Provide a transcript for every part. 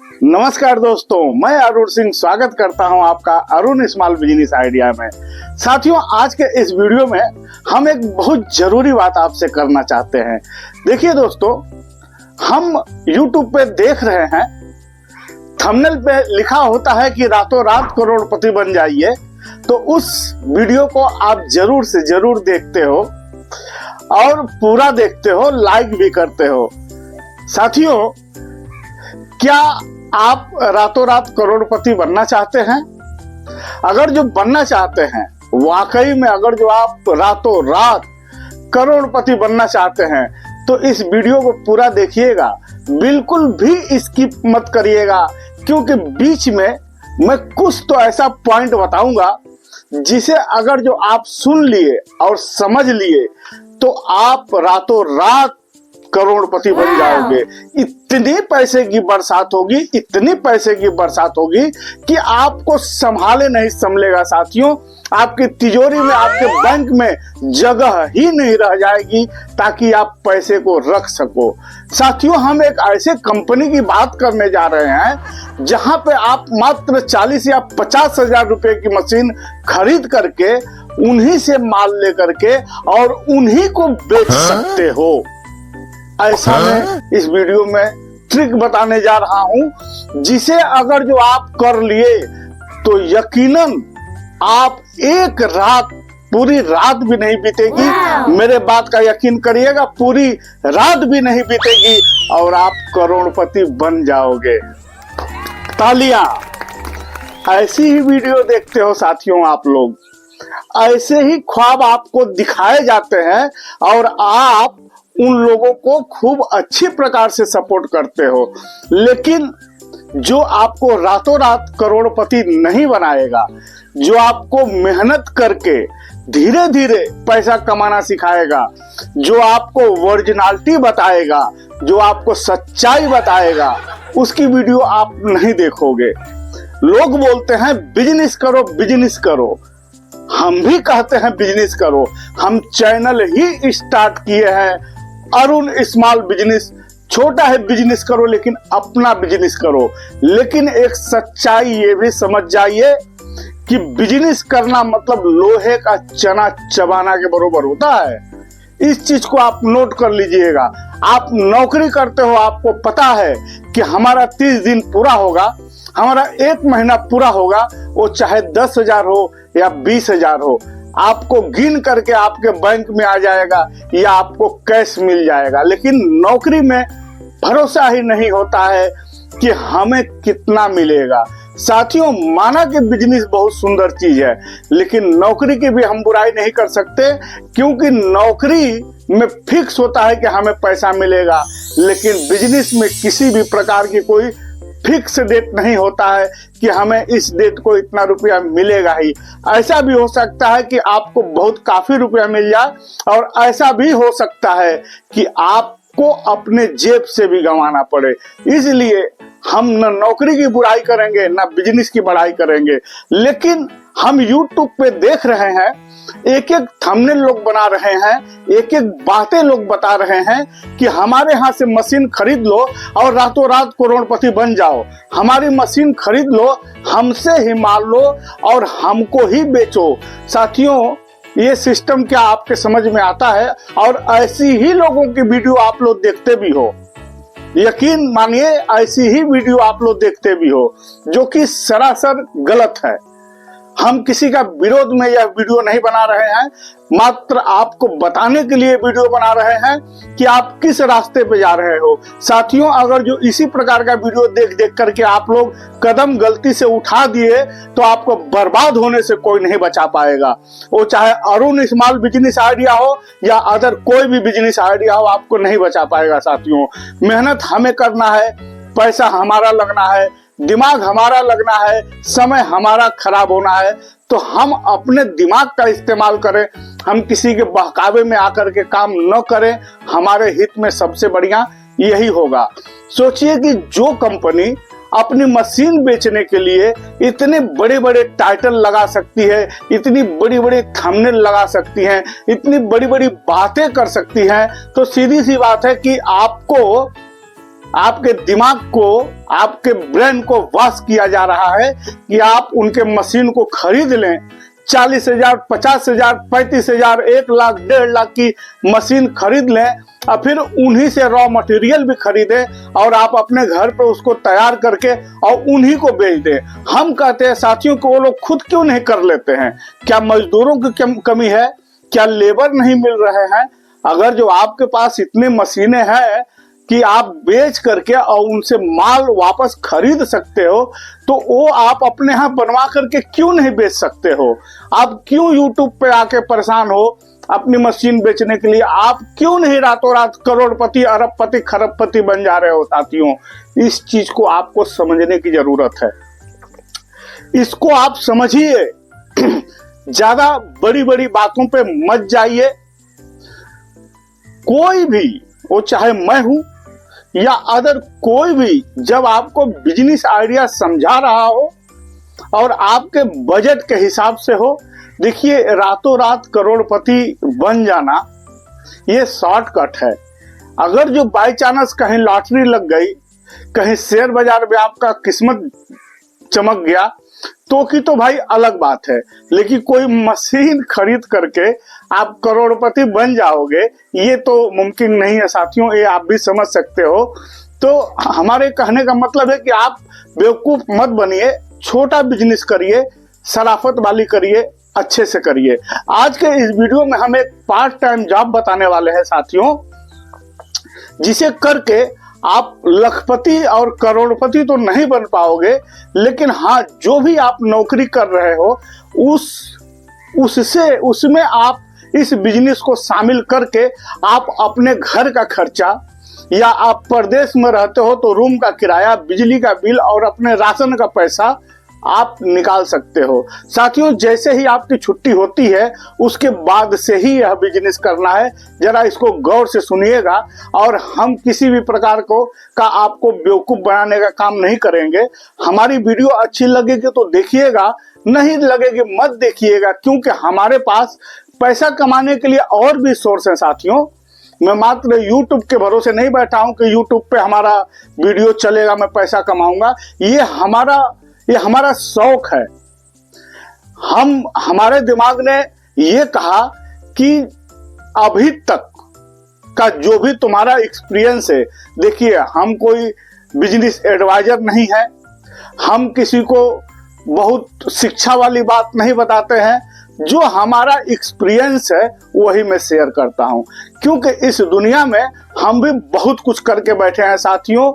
नमस्कार दोस्तों, मैं अरुण सिंह स्वागत करता हूं आपका अरुण स्मॉल बिजनेस आइडिया में। साथियों, आज के इस वीडियो में हम एक बहुत जरूरी बात आपसे करना चाहते हैं। देखिए दोस्तों, हम YouTube पे देख रहे हैं, थंबनेल पे लिखा होता है कि रातों रात करोड़पति बन जाइए। तो उस वीडियो को आप जरूर से जरूर देखते हो और पूरा देखते हो, लाइक भी करते हो। साथियों, क्या आप रातों रात करोड़पति बनना चाहते हैं? अगर जो बनना चाहते हैं, वाकई में अगर जो आप रातों रात करोड़पति बनना चाहते हैं, तो इस वीडियो को पूरा देखिएगा, बिल्कुल भी स्किप मत करिएगा, क्योंकि बीच में मैं कुछ तो ऐसा पॉइंट बताऊंगा जिसे अगर जो आप सुन लिए और समझ लिए तो आप रातों रात करोड़पति बन जाओगे। इतने पैसे की बरसात होगी, इतनी पैसे की बरसात होगी कि आपको संभाले नहीं संभलेगा। साथियों, आपकी तिजोरी में, आपके बैंक में जगह ही नहीं रह जाएगी ताकि आप पैसे को रख सको। साथियों, हम एक ऐसे कंपनी की बात करने जा रहे हैं जहां पे आप मात्र 40 या 50 हजार रुपए की मशीन खरीद करके उन्हीं से माल लेकर के और उन्हीं को बेच सकते हो। ऐसा मैं इस वीडियो में ट्रिक बताने जा रहा हूं, जिसे अगर जो आप कर लिए तो यकीनन आप एक रात, पूरी रात भी नहीं बीतेगी, मेरे बात का यकीन करिएगा, पूरी रात भी नहीं बीतेगी और आप करोड़पति बन जाओगे। तालियां। ऐसी ही वीडियो देखते हो साथियों आप लोग, ऐसे ही ख्वाब आपको दिखाए जाते हैं और आप उन लोगों को खूब अच्छी प्रकार से सपोर्ट करते हो, लेकिन जो आपको रातों रात करोड़पति नहीं बनाएगा, जो आपको मेहनत करके धीरे धीरे पैसा कमाना सिखाएगा, जो आपको ओरिजिनलिटी बताएगा, जो आपको सच्चाई बताएगा, उसकी वीडियो आप नहीं देखोगे। लोग बोलते हैं बिजनेस करो, बिजनेस करो। हम भी कहते हैं बिजनेस करो। हम चैनल ही स्टार्ट किए हैं, अरुण स्मॉल बिजनेस। छोटा है बिजनेस करो, लेकिन अपना बिजनेस करो। लेकिन एक सच्चाई ये भी समझ जाइए कि बिजनेस करना मतलब लोहे का चना चबाना के बराबर होता है। इस चीज को आप नोट कर लीजिएगा। आप नौकरी करते हो, आपको पता है कि हमारा 30 दिन पूरा होगा, हमारा 1 महीना पूरा होगा, वो चाहे 10,000 हो या 20,000 हो, आपको गिन करके आपके बैंक में आ जाएगा या आपको कैश मिल जाएगा। लेकिन नौकरी में भरोसा ही नहीं होता है कि हमें कितना मिलेगा। साथियों, माना कि बिजनेस बहुत सुंदर चीज है, लेकिन नौकरी की भी हम बुराई नहीं कर सकते, क्योंकि नौकरी में फिक्स होता है कि हमें पैसा मिलेगा, लेकिन बिजनेस में किसी भी प्रकार की कोई फिक्स डेट नहीं होता है कि हमें इस डेट को इतना रुपया मिलेगा ही। ऐसा भी हो सकता है कि आपको बहुत काफी रुपया मिल जाए, और ऐसा भी हो सकता है कि आपको अपने जेब से भी गंवाना पड़े। इसलिए हम न नौकरी की बुराई करेंगे, न बिजनेस की बड़ाई करेंगे, लेकिन हम YouTube पे देख रहे हैं, एक एक थंबनेल लोग बना रहे हैं, एक एक बातें लोग बता रहे हैं कि हमारे यहाँ से मशीन खरीद लो और रातों रात करोड़पति बन जाओ। हमारी मशीन खरीद लो, हमसे ही माल लो और हमको ही बेचो। साथियों, ये सिस्टम क्या आपके समझ में आता है? और ऐसी ही लोगों की वीडियो आप लोग देखते भी हो, यकीन मानिए, ऐसी ही वीडियो आप लोग देखते भी हो, जो कि सरासर गलत है। हम किसी का विरोध में यह वीडियो नहीं बना रहे हैं, मात्र आपको बताने के लिए वीडियो बना रहे हैं कि आप किस रास्ते पे जा रहे हो। साथियों, अगर जो इसी प्रकार का वीडियो देख देख करके आप लोग कदम गलती से उठा दिए तो आपको बर्बाद होने से कोई नहीं बचा पाएगा। वो चाहे अरुण स्मॉल बिजनेस आइडिया हो या अदर कोई भी बिजनेस आइडिया हो, आपको नहीं बचा पाएगा। साथियों, मेहनत हमें करना है, पैसा हमारा लगना है, दिमाग हमारा लगना है, समय हमारा खराब होना है, तो हम अपने दिमाग का इस्तेमाल करें। हम किसी के बहकावे में आकर के काम न करें, हमारे हित में सबसे बढ़िया यही होगा। सोचिए कि जो कंपनी अपनी मशीन बेचने के लिए इतने बड़े बड़े टाइटल लगा सकती है, इतनी बड़ी बड़ी थंबनेल लगा सकती है, इतनी बड़ी बड़ी बातें कर सकती है, तो सीधी सी बात है कि आपको आपके दिमाग को, आपके ब्रेन को वॉश किया जा रहा है कि आप उनके मशीन को खरीद लें। 40,000, 50,000, 35,000, 1 लाख, 1.5 लाख की मशीन खरीद लें और फिर उन्हीं से रॉ मटेरियल भी खरीदें और आप अपने घर पे उसको तैयार करके और उन्हीं को बेच दें। हम कहते हैं साथियों को वो लोग खुद क्यों नहीं कर लेते हैं? क्या मजदूरों की कमी है? क्या लेबर नहीं मिल रहे हैं? अगर जो आपके पास इतनी मशीनें हैं कि आप बेच करके और उनसे माल वापस खरीद सकते हो, तो वो आप अपने यहाँ बनवा करके क्यों नहीं बेच सकते हो? आप क्यों यूट्यूब पे आके परेशान हो अपनी मशीन बेचने के लिए? आप क्यों नहीं रातों रात करोड़पति, अरबपति, खरबपति बन जा रहे हो साथियों? इस चीज को आपको समझने की जरूरत है। इसको आप समझिए। ज्यादा बड़ी बड़ी बातों पे मत जाइए। कोई भी, वो चाहे मैं हूं या अदर कोई भी, जब आपको बिजनेस आइडिया समझा रहा हो और आपके बजट के हिसाब से हो, देखिए रातों रात करोड़पति बन जाना ये शॉर्टकट है। अगर जो बाई चांस कहीं लॉटरी लग गई, कहीं शेयर बाजार में आपका किस्मत चमक गया तो भाई अलग बात है, लेकिन कोई मशीन खरीद करके आप करोड़पति बन जाओगे ये तो मुमकिन नहीं है साथियों, ये आप भी समझ सकते हो। तो हमारे कहने का मतलब है कि आप बेवकूफ मत बनिए, छोटा बिजनेस करिए, शराफत वाली करिए, अच्छे से करिए। आज के इस वीडियो में हम एक पार्ट टाइम जॉब बताने वाले हैं साथियों, जिसे करके आप लखपति और करोड़पति तो नहीं बन पाओगे, लेकिन हाँ जो भी आप नौकरी कर रहे हो उसमें आप इस बिजनेस को शामिल करके आप अपने घर का खर्चा, या आप परदेश में रहते हो तो रूम का किराया, बिजली का बिल और अपने राशन का पैसा आप निकाल सकते हो। साथियों जैसे ही आपकी छुट्टी होती है उसके बाद से ही यह बिजनेस करना है। जरा इसको गौर से सुनिएगा और हम किसी भी प्रकार का आपको बेवकूफ बनाने का काम नहीं करेंगे। हमारी वीडियो अच्छी लगेगी तो देखिएगा, नहीं लगेगी मत देखिएगा, क्योंकि हमारे पास पैसा कमाने के लिए और भी सोर्स है साथियों। मैं मात्र YouTube के भरोसे नहीं बैठा हूं कि YouTube पे हमारा वीडियो चलेगा मैं पैसा कमाऊंगा। ये हमारा शौक है। हमारे दिमाग ने ये कहा कि अभी तक का जो भी तुम्हारा एक्सपीरियंस है, देखिए हम कोई बिजनेस एडवाइजर नहीं है, हम किसी को बहुत शिक्षा वाली बात नहीं बताते हैं। जो हमारा एक्सपीरियंस है वही मैं शेयर करता हूं, क्योंकि इस दुनिया में हम भी बहुत कुछ करके बैठे हैं साथियों।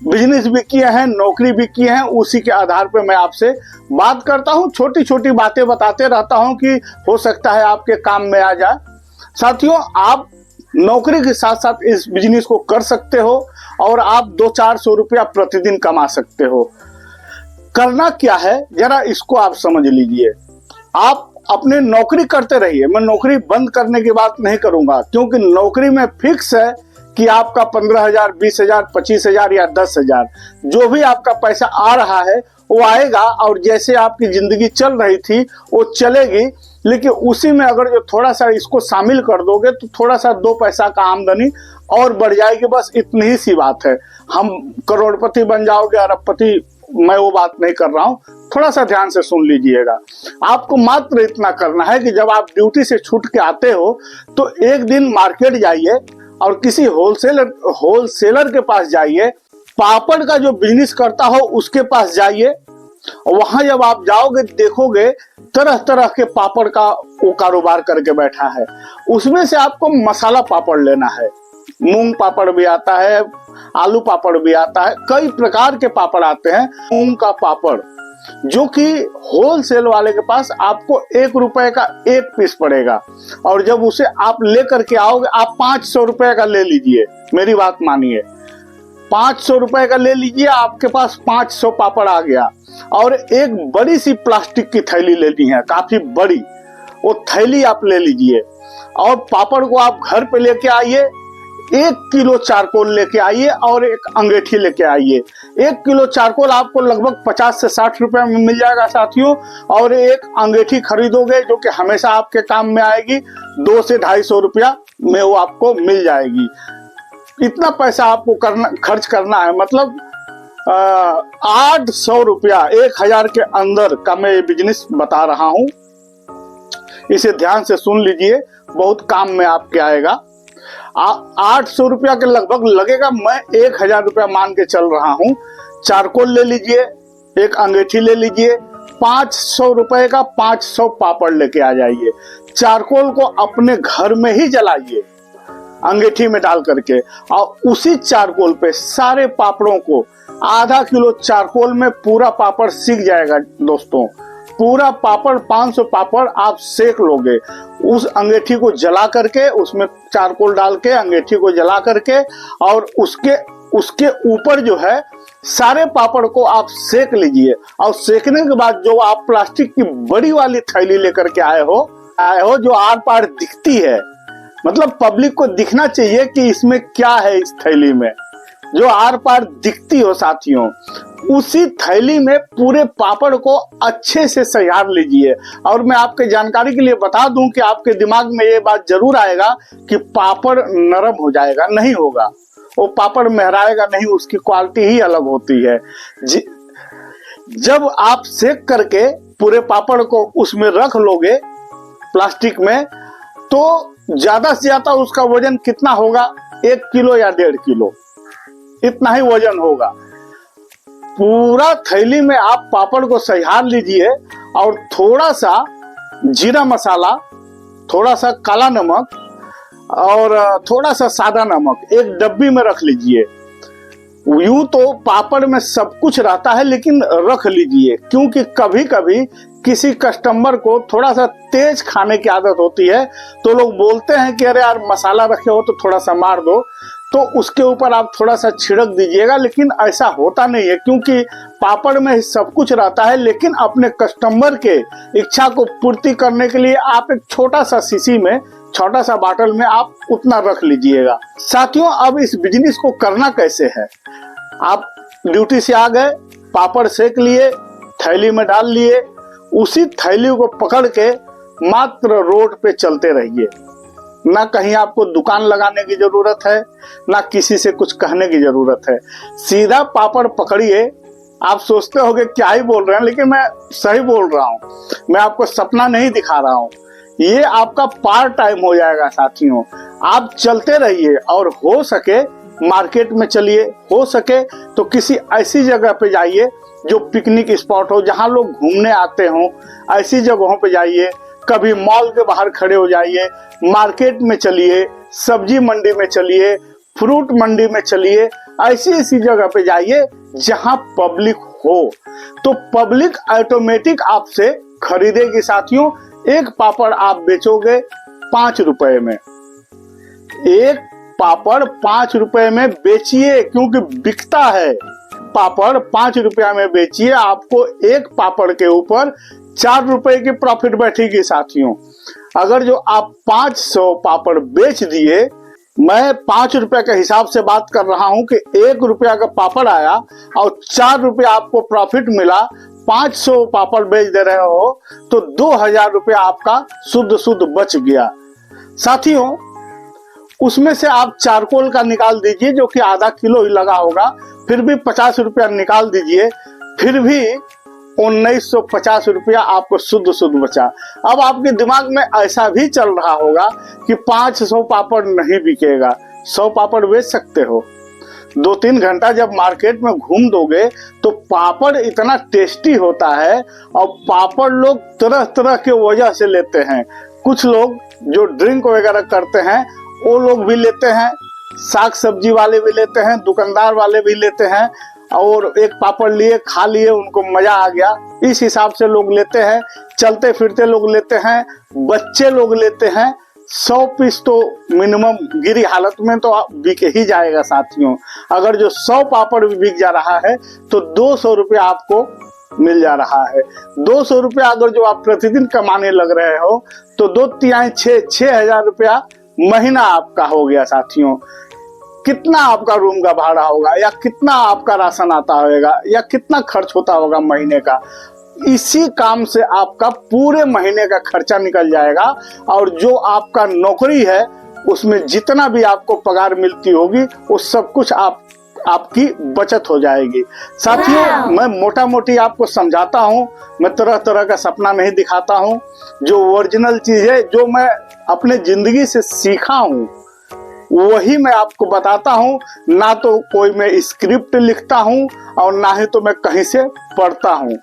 बिजनेस भी किए हैं, नौकरी भी की है, उसी के आधार पे मैं आपसे बात करता हूं, छोटी छोटी बातें बताते रहता हूं कि हो सकता है आपके काम में आ जाए। साथियों आप नौकरी के साथ साथ इस बिजनेस को कर सकते हो और आप 200-400 रुपया प्रतिदिन कमा सकते हो। करना क्या है जरा इसको आप समझ लीजिए। आप अपने नौकरी करते रहिए, मैं नौकरी बंद करने की बात नहीं करूंगा, क्योंकि नौकरी में फिक्स है कि आपका 15,000, 20,000, 25,000 या 10,000 जो भी आपका पैसा आ रहा है वो आएगा और जैसे आपकी जिंदगी चल रही थी वो चलेगी। लेकिन उसी में अगर जो थोड़ा सा इसको शामिल कर दोगे तो थोड़ा सा 2 पैसा का आमदनी और बढ़ जाएगी, बस इतनी ही सी बात है। हम करोड़पति बन जाओगे, अरबपति, मैं वो बात नहीं कर रहा हूं, थोड़ा सा ध्यान से सुन लीजिएगा। आपको मात्र इतना करना है कि जब आप ड्यूटी से छूट के आते हो तो एक दिन मार्केट जाइए और किसी होलसेलर के पास जाइए, पापड़ का जो बिजनेस करता हो उसके पास जाइए। वहां जब आप जाओगे देखोगे तरह तरह के पापड़ का वो कारोबार करके बैठा है। उसमें से आपको मसाला पापड़ लेना है, मूंग पापड़ भी आता है, आलू पापड़ भी आता है, कई प्रकार के पापड़ आते हैं। मूंग का पापड़ जो कि होलसेल वाले के पास आपको 1 रुपए का 1 पीस पड़ेगा, और जब उसे आप लेकर के आओगे आप 500 रुपए का ले लीजिए, मेरी बात मानिए, 500 रुपए का ले लीजिए, आपके पास 500 पापड़ आ गया। और एक बड़ी सी प्लास्टिक की थैली लेनी है, काफी बड़ी, वो थैली आप ले लीजिए और पापड़ को आप घर पे लेके आइए। 1 किलो चारकोल लेके आइए और एक अंगीठी लेके आइए। 1 किलो चारकोल आपको लगभग 50 से 60 रुपए में मिल जाएगा साथियों, और एक अंगीठी खरीदोगे जो कि हमेशा आपके काम में आएगी, 200 से 250 रुपया में वो आपको मिल जाएगी। इतना पैसा आपको खर्च करना है, मतलब 800 रुपया 1000 के अंदर का मैं ये बिजनेस बता रहा हूं। इसे ध्यान से सुन लीजिए, बहुत काम में आपके आएगा। 800 रुपया के लगभग लगेगा, मैं 1000 रुपया मान के चल रहा हूं। चारकोल ले लीजिए, एक अंगीठी ले लीजिए, 500 रुपए का 500 पापड़ लेके आ जाइए। चारकोल को अपने घर में ही जलाइए अंगीठी में डाल करके, और उसी चारकोल पे सारे पापड़ों को, आधा किलो चारकोल में पूरा पापड़ सीख जाएगा दोस्तों। पूरा पापड़ 500 पापड़ आप सेक लोगे। उस अंगीठी को जला करके, उसमें चारकोल डाल के अंगीठी को जला करके, और उसके ऊपर जो है सारे पापड़ को आप सेक लीजिए। और सेकने के बाद जो आप प्लास्टिक की बड़ी वाली थैली लेकर के आए हो जो आर पार दिखती है, मतलब पब्लिक को दिखना चाहिए कि इसमें क्या है इस थैली में, जो आर पार दिखती हो साथियों, उसी थैली में पूरे पापड़ को अच्छे से सजाड़ लीजिए। और मैं आपके जानकारी के लिए बता दूं कि आपके दिमाग में ये बात जरूर आएगा कि पापड़ नरम हो जाएगा, नहीं होगा। वो पापड़ महराएगा नहीं, उसकी क्वालिटी ही अलग होती है। जब आप सेक करके पूरे पापड़ को उसमें रख लोगे प्लास्टिक में, तो ज्यादा से ज्यादा उसका वजन कितना होगा, 1 किलो या 1.5 किलो, इतना ही वजन होगा। पूरा थैली में आप पापड़ को सजाड़ लीजिए, और थोड़ा सा जीरा मसाला, थोड़ा सा काला नमक और थोड़ा सा सादा नमक एक डब्बी में रख लीजिए। यूं तो पापड़ में सब कुछ रहता है, लेकिन रख लीजिए, क्योंकि कभी कभी किसी कस्टमर को थोड़ा सा तेज खाने की आदत होती है, तो लोग बोलते हैं कि अरे यार मसाला रखे हो तो थोड़ा सा मार दो, तो उसके ऊपर आप थोड़ा सा छिड़क दीजिएगा। लेकिन ऐसा होता नहीं है, क्योंकि पापड़ में सब कुछ रहता है। लेकिन अपने कस्टमर के इच्छा को पूर्ति करने के लिए आप एक छोटा सा शीशी में, छोटा सा बाटल में आप उतना रख लीजिएगा। साथियों, अब इस बिजनेस को करना कैसे है, आप ड्यूटी से आ गए, पापड़ सेक लिए, थैली में डाल लिए, उसी थैली को पकड़ के मात्र रोड पे चलते रहिए। ना कहीं आपको दुकान लगाने की जरूरत है, ना किसी से कुछ कहने की जरूरत है। सीधा पापड़ पकड़िए। आप सोचते होंगे क्या ही बोल रहे हैं, लेकिन मैं सही बोल रहा हूँ, मैं आपको सपना नहीं दिखा रहा हूँ। ये आपका पार्ट टाइम हो जाएगा साथियों। आप चलते रहिए, और हो सके मार्केट में चलिए, हो सके तो किसी ऐसी जगह पे जाइए जो पिकनिक स्पॉट हो, जहां लोग घूमने आते हों, ऐसी जगहों पे जाइए। कभी मॉल के बाहर खड़े हो जाइए, मार्केट में चलिए, सब्जी मंडी में चलिए, फ्रूट मंडी में चलिए, ऐसी ऐसी जगह पे जाइए जहां पब्लिक हो, तो पब्लिक ऑटोमेटिक आपसे खरीदेगी साथियों। एक पापड़ आप बेचोगे 5 रुपए में, एक पापड़ 5 रुपए में बेचिए, क्योंकि बिकता है पापड़। 5 रुपया में बेचिए, आपको एक पापड़ के ऊपर 4 रुपए की प्रॉफिट बैठेगी साथियों। अगर जो आप 500 पापड़ बेच दिए, मैं 5 रुपए के हिसाब से बात कर रहा हूं कि 1 रुपया का पापड़ आया और 4 रुपया आपको प्रॉफिट मिला, 500 पापड़ बेच दे रहे हो तो 2000 रुपया आपका शुद्ध बच गया साथियों। उसमें से आप चारकोल का निकाल दीजिए, जो कि आधा किलो ही लगा होगा, फिर भी 50 रुपया निकाल दीजिए, फिर भी 1950 रुपया आपको शुद्ध बचा। अब आपके दिमाग में ऐसा भी चल रहा होगा कि 500 पापड़ नहीं बिकेगा, 100 पापड़ बेच सकते हो। 2-3 घंटा जब मार्केट में घूम दोगे तो पापड़ इतना टेस्टी होता है, और पापड़ लोग तरह तरह के वजह से लेते हैं। कुछ लोग जो ड्रिंक वगैरह करते हैं वो लोग भी लेते हैं, साग सब्जी वाले भी लेते हैं, दुकानदार वाले भी लेते हैं, और एक पापड़ लिए, खा लिए, उनको मजा आ गया, इस हिसाब से लोग लेते हैं। चलते फिरते लोग लेते हैं, बच्चे लोग लेते हैं। 100 पीस तो मिनिमम गिरी हालत में तो बिक ही जाएगा साथियों। अगर जो 100 पापड़ भी बिक जा रहा है तो 200 रुपया आपको मिल जा रहा है। 200 रुपया अगर जो आप प्रतिदिन कमाने लग रहे हो तो 2-3-6-6000 रुपया महीना आपका हो गया साथियों। कितना आपका रूम का भाड़ा होगा, या कितना आपका राशन आता होगा, या कितना खर्च होता होगा महीने का। इसी काम से आपका पूरे महीने का खर्चा निकल जाएगा, और जो आपका नौकरी है उसमें जितना भी आपको पगार मिलती होगी वो सब कुछ आपकी बचत हो जाएगी। साथियों, मैं मोटा मोटी आपको समझाता हूँ, मैं तरह तरह का सपना नहीं दिखाता हूँ। जो ओरिजिनल चीज है, जो मैं अपने जिंदगी से सीखा हूँ, वही मैं आपको बताता हूँ। ना तो कोई मैं स्क्रिप्ट लिखता हूँ और ना ही तो मैं कहीं से पढ़ता हूँ।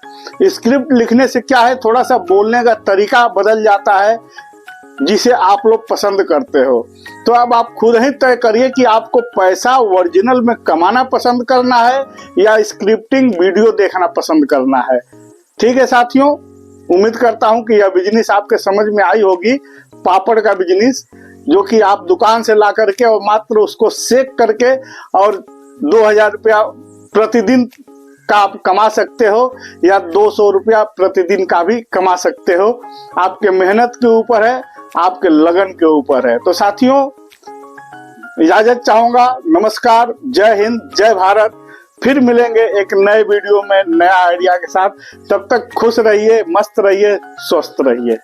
स्क्रिप्ट लिखने से क्या है, थोड़ा सा बोलने का तरीका बदल जाता है, जिसे आप लोग पसंद करते हो। तो अब आप खुद ही तय करिए कि आपको पैसा ओरिजिनल में कमाना पसंद करना है या स्क्रिप्टिंग वीडियो देखना पसंद करना है। ठीक है साथियों, उम्मीद करता हूं कि यह बिजनेस आपके समझ में आई होगी। पापड़ का बिजनेस, जो कि आप दुकान से ला करके और मात्र उसको सेक करके और 2000 रुपया प्रतिदिन का आप कमा सकते हो या 200 रुपया प्रतिदिन का भी कमा सकते हो। आपके मेहनत के ऊपर है, आपके लगन के ऊपर है। तो साथियों, इजाजत चाहूंगा। नमस्कार, जय हिंद, जय भारत। फिर मिलेंगे एक नए वीडियो में नया आइडिया के साथ। तब तक खुश रहिए, मस्त रहिए, स्वस्थ रहिए।